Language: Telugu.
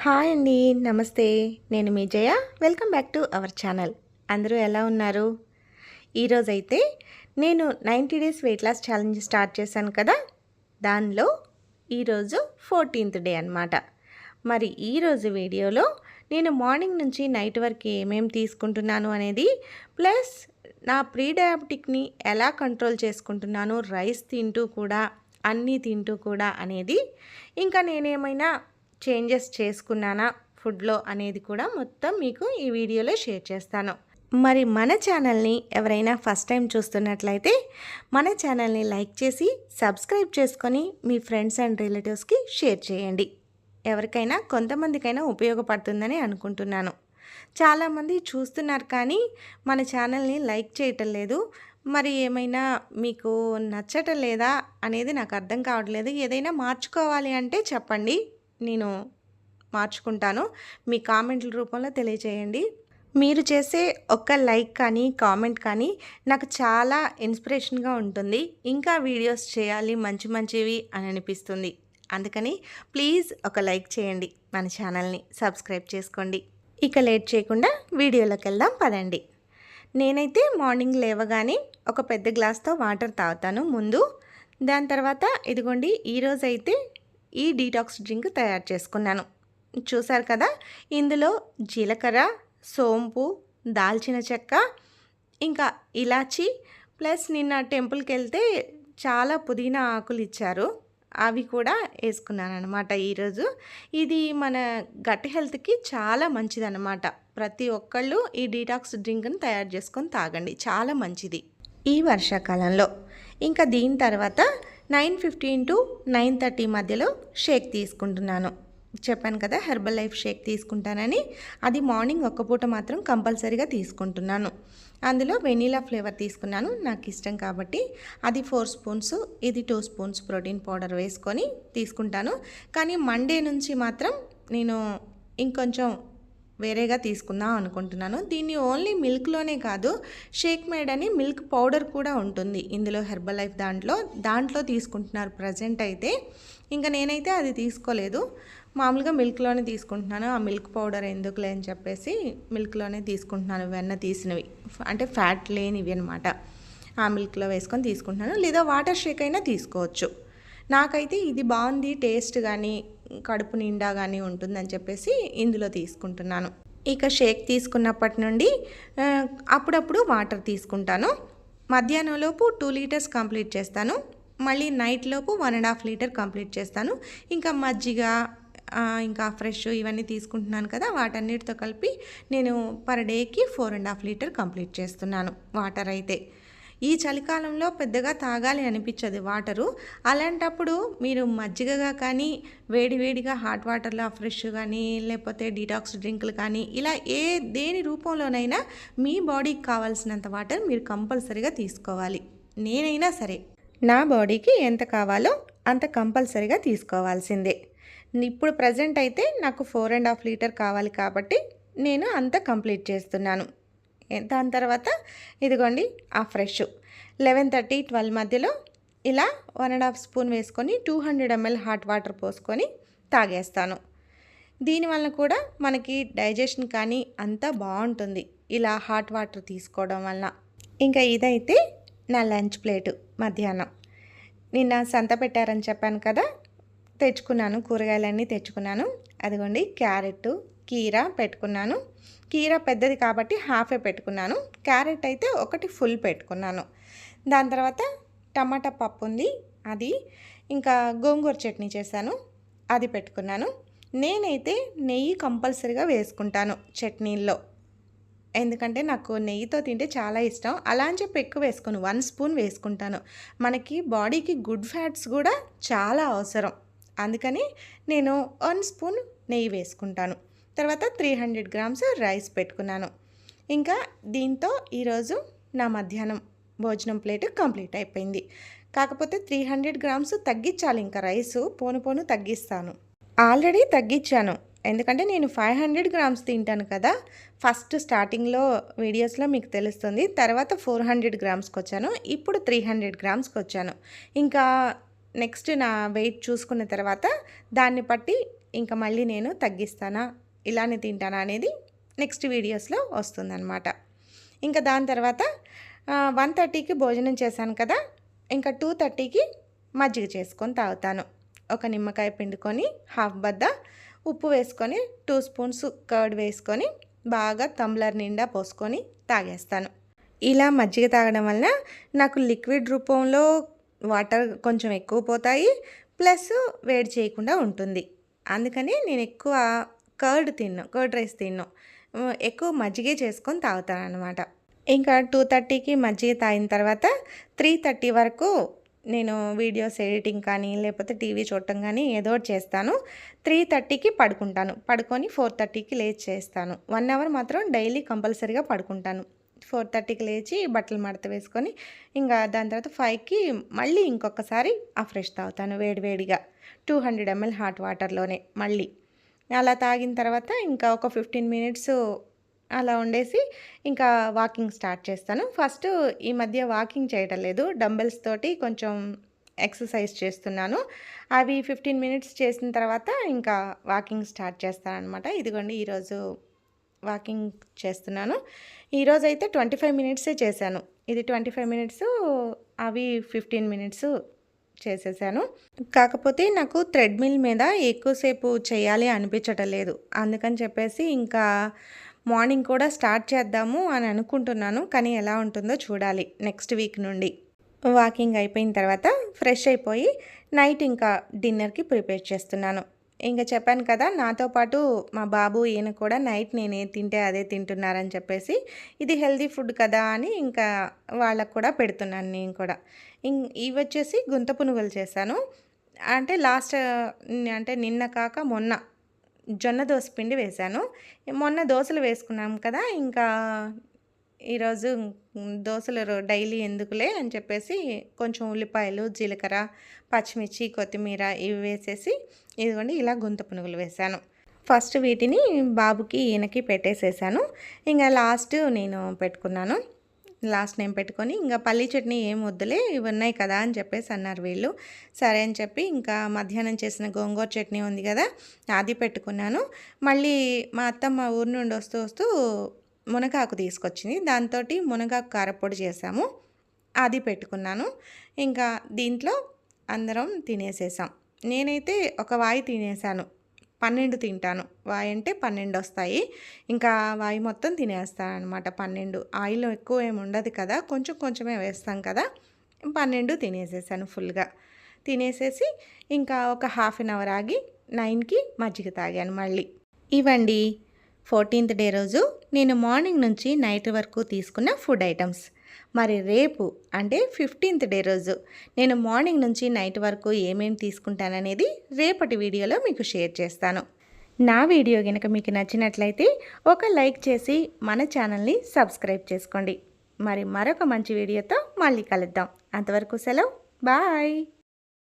హాయ్ అండి. నమస్తే. నేను మీ జయ. Welcome back to our channel. అందరూ ఎలా ఉన్నారు? ఈరోజైతే నేను 90 days weight loss challenge start చేశాను కదా! దానిలో ఈరోజు 14th డే అనమాట. మరి ఈరోజు వీడియోలో నేను మార్నింగ్ నుంచి నైట్ వరకు ఏమేమి తీసుకుంటున్నాను అనేది, ప్లస్ నా ప్రీ డయాబెటిక్ని ఎలా కంట్రోల్ చేసుకుంటున్నాను, రైస్ తింటూ కూడా, అన్నీ తింటూ కూడా అనేది, ఇంకా నేనేమైనా చేంజెస్ చేసుకున్నానా ఫుడ్లో అనేది కూడా మొత్తం మీకు ఈ వీడియోలో షేర్ చేస్తాను. మరి మన ఛానల్ని ఎవరైనా ఫస్ట్ టైం చూస్తున్నట్లయితే మన ఛానల్ని లైక్ చేసి సబ్స్క్రైబ్ చేసుకొని మీ ఫ్రెండ్స్ అండ్ రిలేటివ్స్కి షేర్ చేయండి. ఎవరికైనా కొంతమందికైనా ఉపయోగపడుతుందని అనుకుంటున్నాను. చాలామంది చూస్తున్నారు కానీ మన ఛానల్ని లైక్ చేయటం లేదు. మరి ఏమైనా మీకు నచ్చటం లేదా అనేది నాకు అర్థం కావట్లేదు. ఏదైనా మార్చుకోవాలి అంటే చెప్పండి, నేను మార్చుకుంటాను. మీ కామెంట్ల రూపంలో తెలియజేయండి. మీరు చేసే ఒక్క లైక్ కానీ కామెంట్ కానీ నాకు చాలా ఇన్స్పిరేషన్గా ఉంటుంది. ఇంకా వీడియోస్ చేయాలి మంచి మంచివి అని అనిపిస్తుంది. అందుకని ప్లీజ్ ఒక లైక్ చేయండి, మన ఛానల్ని సబ్స్క్రైబ్ చేసుకోండి. ఇక లేట్ చేయకుండా వీడియోలోకి వెళ్దాం పదండి. నేనైతే మార్నింగ్ లేవగానే ఒక పెద్ద గ్లాస్తో వాటర్ తాగుతాను ముందు. దాని తర్వాత ఇదిగోండి ఈరోజైతే ఈ డీటాక్స్ డ్రింక్ తయారు చేసుకున్నాను. చూసారు కదా, ఇందులో జీలకర్ర, సోంపు, దాల్చిన చెక్క, ఇంకా ఇలాచి, ప్లస్ నిన్న టెంపుల్కి వెళ్తే చాలా పుదీనా ఆకులు ఇచ్చారు, అవి కూడా వేసుకున్నాను అనమాట ఈరోజు. ఇది మన గట్ హెల్త్కి చాలా మంచిదన్నమాట. ప్రతి ఒక్కళ్ళు ఈ డీటాక్స్ డ్రింక్ని తయారు చేసుకొని తాగండి, చాలా మంచిది ఈ వర్షాకాలంలో. ఇంకా దీని తర్వాత 9:15 to 9:30 మధ్యలో షేక్ తీసుకుంటున్నాను. చెప్పాను కదా హెర్బల్ లైఫ్ షేక్ తీసుకుంటానని. అది మార్నింగ్ ఒక్క పూట మాత్రం కంపల్సరీగా తీసుకుంటున్నాను. అందులో వెనీలా ఫ్లేవర్ తీసుకున్నాను, నాకు ఇష్టం కాబట్టి. అది 4 స్పూన్స్, ఇది 2 స్పూన్స్ ప్రోటీన్ పౌడర్ వేసుకొని తీసుకుంటాను. కానీ మండే నుంచి మాత్రం నేను ఇంకొంచెం వేరేగా తీసుకుందాం అనుకుంటున్నాను. దీన్ని ఓన్లీ మిల్క్లోనే కాదు, షేక్ మేడ్ అని మిల్క్ పౌడర్ కూడా ఉంటుంది ఇందులో, హెర్బల్ లైఫ్ దాంట్లో తీసుకుంటున్నారు ప్రజెంట్ అయితే. ఇంకా నేనైతే అది తీసుకోలేదు, మామూలుగా మిల్క్లోనే తీసుకుంటున్నాను. ఆ మిల్క్ పౌడర్ ఎందుకులే అని చెప్పేసి మిల్క్లోనే తీసుకుంటున్నాను, వెన్న తీసినవి, అంటే ఫ్యాట్ లేనివి అనమాట. ఆ మిల్క్లో వేసుకొని తీసుకుంటున్నాను, లేదా వాటర్ షేక్ అయినా తీసుకోవచ్చు. నాకైతే ఇది బాగుంది, టేస్ట్ కానీ కడుపు నిండా కానీ ఉంటుందని చెప్పేసి ఇందులో తీసుకుంటున్నాను. ఇక షేక్ తీసుకున్నప్పటి నుండి అప్పుడప్పుడు వాటర్ తీసుకుంటాను. మధ్యాహ్నంలోపు 2 లీటర్స్ కంప్లీట్ చేస్తాను, మళ్ళీ నైట్లోపు 1.5 లీటర్ కంప్లీట్ చేస్తాను. ఇంకా మజ్జిగ, ఇంకా ఫ్రెష్ ఇవన్నీ తీసుకుంటున్నాను కదా, వాటన్నిటితో కలిపి నేను పర్ డేకి 4.5 లీటర్ కంప్లీట్ చేస్తున్నాను వాటర్ అయితే. ఈ చలికాలంలో పెద్దగా తాగాలి అనిపించదు వాటరు. అలాంటప్పుడు మీరు మజ్జిగగా కానీ, వేడివేడిగా హాట్ వాటర్లో ఫ్రెష్ కానీ, లేకపోతే డీటాక్స్ డ్రింకులు కానీ, ఇలా దేని రూపంలోనైనా మీ బాడీకి కావాల్సినంత వాటర్ మీరు కంపల్సరీగా తీసుకోవాలి. నేనైనా సరే నా బాడీకి ఎంత కావాలో అంత కంపల్సరీగా తీసుకోవాల్సిందే. ఇప్పుడు ప్రజెంట్ అయితే నాకు 4.5 లీటర్ కావాలి కాబట్టి నేను అంత కంప్లీట్ చేస్తున్నాను. దాని తర్వాత ఇదిగోండి ఆ ఫ్రెష్ 11:30, 12 మధ్యలో ఇలా 1.5 స్పూన్ వేసుకొని 200 ml హాట్ వాటర్ పోసుకొని తాగేస్తాను. దీనివల్ల కూడా మనకి డైజెషన్ కానీ అంతా బాగుంటుంది ఇలా హాట్ వాటర్ తీసుకోవడం వల్ల. ఇంకా ఇదైతే నా లంచ్ ప్లేటు మధ్యాహ్నం. నిన్న సంత పెట్టారని చెప్పాను కదా, తెచ్చుకున్నాను, కూరగాయలన్నీ తెచ్చుకున్నాను. అదిగోండి క్యారెట్, కీరా పెట్టుకున్నాను. కీరా పెద్దది కాబట్టి హాఫే పెట్టుకున్నాను, క్యారెట్ అయితే ఒకటి ఫుల్ పెట్టుకున్నాను. దాని తర్వాత టమాటా పప్పు ఉంది, అది, ఇంకా గోంగూర చట్నీ చేశాను, అది పెట్టుకున్నాను. నేనైతే నెయ్యి కంపల్సరీగా వేసుకుంటాను చట్నీల్లో, ఎందుకంటే నాకు నెయ్యితో తింటే చాలా ఇష్టం. అలా అని చెప్పి ఎక్కువ వేసుకోను, 1 స్పూన్ వేసుకుంటాను. మనకి బాడీకి గుడ్ ఫ్యాట్స్ కూడా చాలా అవసరం, అందుకని నేను 1 స్పూన్ నెయ్యి వేసుకుంటాను. తర్వాత 300 గ్రామ్స్ రైస్ పెట్టుకున్నాను. ఇంకా దీంతో ఈరోజు నా మధ్యాహ్నం భోజనం ప్లేట్ కంప్లీట్ అయిపోయింది. కాకపోతే 300 గ్రామ్స్ తగ్గించాలి, ఇంకా రైసు పోను తగ్గిస్తాను. ఆల్రెడీ తగ్గించాను, ఎందుకంటే నేను 500 గ్రామ్స్ తింటాను కదా, ఫస్ట్ స్టార్టింగ్లో వీడియోస్లో మీకు తెలుస్తుంది. తర్వాత 400 గ్రామ్స్కి వచ్చాను, ఇప్పుడు 300 గ్రామ్స్కి వచ్చాను. ఇంకా నెక్స్ట్ నా వెయిట్ చూసుకున్న తర్వాత దాన్ని బట్టి ఇంకా మళ్ళీ నేను తగ్గిస్తానా ఇలానే తింటానా అనేది నెక్స్ట్ వీడియోస్లో వస్తుందన్నమాట. ఇంకా దాని తర్వాత 1:30కి భోజనం చేశాను కదా, ఇంకా 2:30కి మజ్జిగ చేసుకొని తాగుతాను. ఒక నిమ్మకాయ పిండుకొని హాఫ్ బద్ద ఉప్పు వేసుకొని 2 స్పూన్స్ కర్డ్ వేసుకొని బాగా టంబ్లర్ నిండా పోసుకొని తాగేస్తాను. ఇలా మజ్జిగ తాగడం వలన నాకు లిక్విడ్ రూపంలో వాటర్ కొంచెం ఎక్కువ పోతాయి, ప్లస్ వేడి చేయకుండా ఉంటుంది. అందుకని నేను ఎక్కువ కర్డ్ రైస్ తిన్ను, ఎక్కువ మజ్జిగే చేసుకొని తాగుతాను అనమాట. ఇంకా 2:30కి మజ్జిగ తాగిన తర్వాత 3:30 వరకు నేను వీడియోస్ ఎడిటింగ్ కానీ లేకపోతే టీవీ చూడటం కానీ ఏదో ఒకటి చేస్తాను. 3:30కి పడుకుంటాను. పడుకొని 4:30కి లేచి చేస్తాను. 1 అవర్ మాత్రం డైలీ కంపల్సరీగా పడుకుంటాను. 4:30కి లేచి బట్టలు మడత వేసుకొని ఇంకా దాని తర్వాత 5కి మళ్ళీ ఇంకొకసారి ఆ ఫ్రెష్ తాగుతాను వేడివేడిగా 200 ml హాట్ వాటర్లోనే. మళ్ళీ అలా తాగిన తర్వాత ఇంకా ఒక 15 మినిట్స్ అలా ఉండేసి ఇంకా వాకింగ్ స్టార్ట్ చేస్తాను. ఫస్ట్ ఈ మధ్య వాకింగ్ చేయటం లేదు, డంబెల్స్ తోటి కొంచెం ఎక్సర్సైజ్ చేస్తున్నాను. అవి 15 మినిట్స్ చేసిన తర్వాత ఇంకా వాకింగ్ స్టార్ట్ చేస్తానన్నమాట. ఇదిగోండి ఈరోజు వాకింగ్ చేస్తున్నాను. ఈరోజైతే 25 మినిట్సే చేశాను. ఇది 25 మినిట్స్, అవి 15 మినిట్స్ చేసేసాను. కాకపోతే నాకు థ్రెడ్మిల్ మీద ఎక్కువసేపు చేయాలి అనిపించటం లేదు. అందుకని చెప్పేసి ఇంకా మార్నింగ్ కూడా స్టార్ట్ చేద్దాము అని అనుకుంటున్నాను. కానీ ఎలా ఉంటుందో చూడాలి నెక్స్ట్ వీక్ నుండి. వాకింగ్ అయిపోయిన తర్వాత ఫ్రెష్ అయిపోయి నైట్ ఇంకా డిన్నర్కి ప్రిపేర్ చేస్తున్నాను. ఇంకా చెప్పాను కదా, నాతో పాటు మా బాబు ఈయన కూడా నైట్ నేను ఏది తింటే అదే తింటున్నారని చెప్పేసి ఇది హెల్దీ ఫుడ్ కదా అని ఇంకా వాళ్ళకు కూడా పెడుతున్నాను నేను కూడా. ఇవి వచ్చేసి గుంత పునుగులు చేశాను. అంటే నిన్న కాక మొన్న జొన్న దోస పిండి వేశాను. మొన్న దోశలు వేసుకున్నాం కదా, ఇంకా ఈరోజు దోశలు డైలీ ఎందుకులే అని చెప్పేసి కొంచెం ఉల్లిపాయలు, జీలకర్ర, పచ్చిమిర్చి, కొత్తిమీర ఇవి వేసేసి ఇదిగోండి ఇలా గుంత పునుగులు వేశాను. ఫస్ట్ వీటిని బాబుకి ఈయనకి పెట్టేసేసాను. ఇంకా లాస్ట్ నేను పెట్టుకొని ఇంకా పల్లీ చట్నీ ఏం వద్దులే ఇవి ఉన్నాయి కదా అని చెప్పేసి అన్నారు వీళ్ళు. సరే అని చెప్పి ఇంకా మధ్యాహ్నం చేసిన గోంగూర చట్నీ ఉంది కదా అది పెట్టుకున్నాను. మళ్ళీ మా అత్తమ్మ ఊరి నుండి వస్తూ మునగాకు తీసుకొచ్చింది, దాంతో మునగాకు కారపొడి చేసాము, అది పెట్టుకున్నాను. ఇంకా దీంట్లో అందరం తినేసేసాం. నేనైతే ఒక వాయి తినేసాను. 12 తింటాను. వాయి అంటే 12 వస్తాయి. ఇంకా వాయి మొత్తం తినేస్తాను అనమాట. 12 ఆయిల్ ఎక్కువ ఏమి ఉండదు కదా, కొంచెమే వేస్తాం కదా, 12 తినేసేసాను ఫుల్గా. తినేసేసి ఇంకా ఒక హాఫ్ అన్ అవర్ ఆగి 9కి మజ్జిగ తాగాను మళ్ళీ. ఇవండి 14th డే రోజు నేను మార్నింగ్ నుంచి నైట్ వరకు తీసుకున్న ఫుడ్ ఐటమ్స్. మరి రేపు అంటే 15th డే రోజు నేను మార్నింగ్ నుంచి నైట్ వరకు ఏమేమి తీసుకుంటాననేది రేపటి వీడియోలో మీకు షేర్ చేస్తాను. నా వీడియో కనుక మీకు నచ్చినట్లయితే ఒక లైక్ చేసి మన ఛానల్ని సబ్స్క్రైబ్ చేసుకోండి. మరి మరొక మంచి వీడియోతో మళ్ళీ కలుద్దాం. అంతవరకు సెలవు, బాయ్.